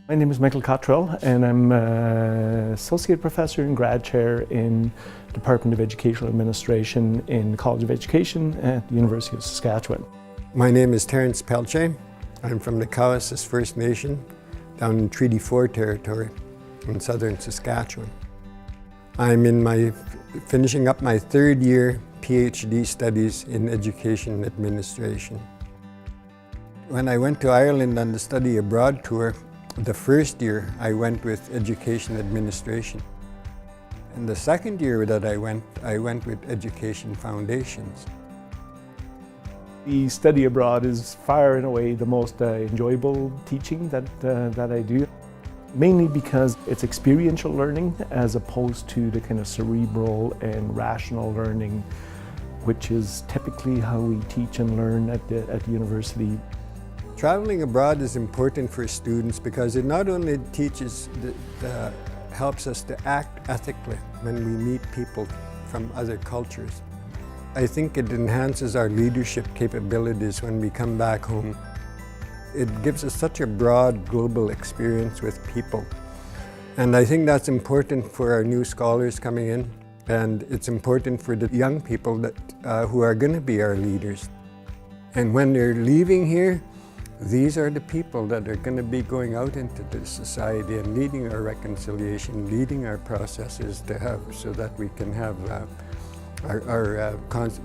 My name is Michael Cottrell and I'm Associate Professor and Grad Chair in Department of Educational Administration in the College of Education at the University of Saskatchewan. My name is Terence Pelche. I'm from the Cowessess First Nation down in Treaty 4 territory in southern Saskatchewan. I'm finishing up my third year PhD studies in Education Administration. When I went to Ireland on the study abroad tour, the first year I went with Education Administration. And the second year that I went with Education Foundations. The study abroad is far and away the most enjoyable teaching that I do. Mainly because it's experiential learning as opposed to the kind of cerebral and rational learning, which is typically how we teach and learn at the university. Traveling abroad is important for students because it not only helps us to act ethically when we meet people from other cultures. I think it enhances our leadership capabilities when we come back home. It gives us such a broad global experience with people. And I think that's important for our new scholars coming in, and it's important for the young people who are going to be our leaders. And when they're leaving here, these are the people that are going to be going out into the society and leading our reconciliation, leading our processes so that we can have our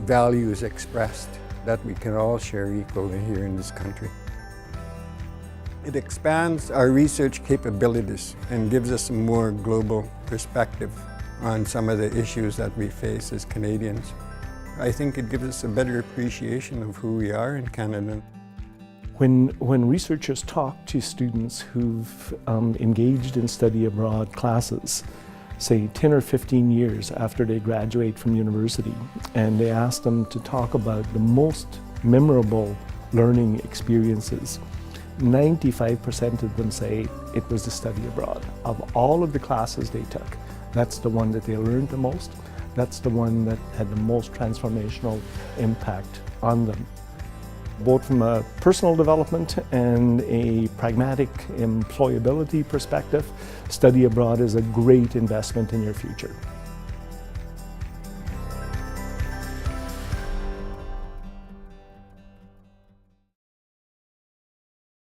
values expressed, that we can all share equally here in this country. It expands our research capabilities and gives us a more global perspective on some of the issues that we face as Canadians. I think it gives us a better appreciation of who we are in Canada. When researchers talk to students who've engaged in study abroad classes, say 10 or 15 years after they graduate from university, and they ask them to talk about the most memorable learning experiences, 95% of them say it was the study abroad. Of all of the classes they took, that's the one that they learned the most, that's the one that had the most transformational impact on them. Both from a personal development and a pragmatic employability perspective, study abroad is a great investment in your future.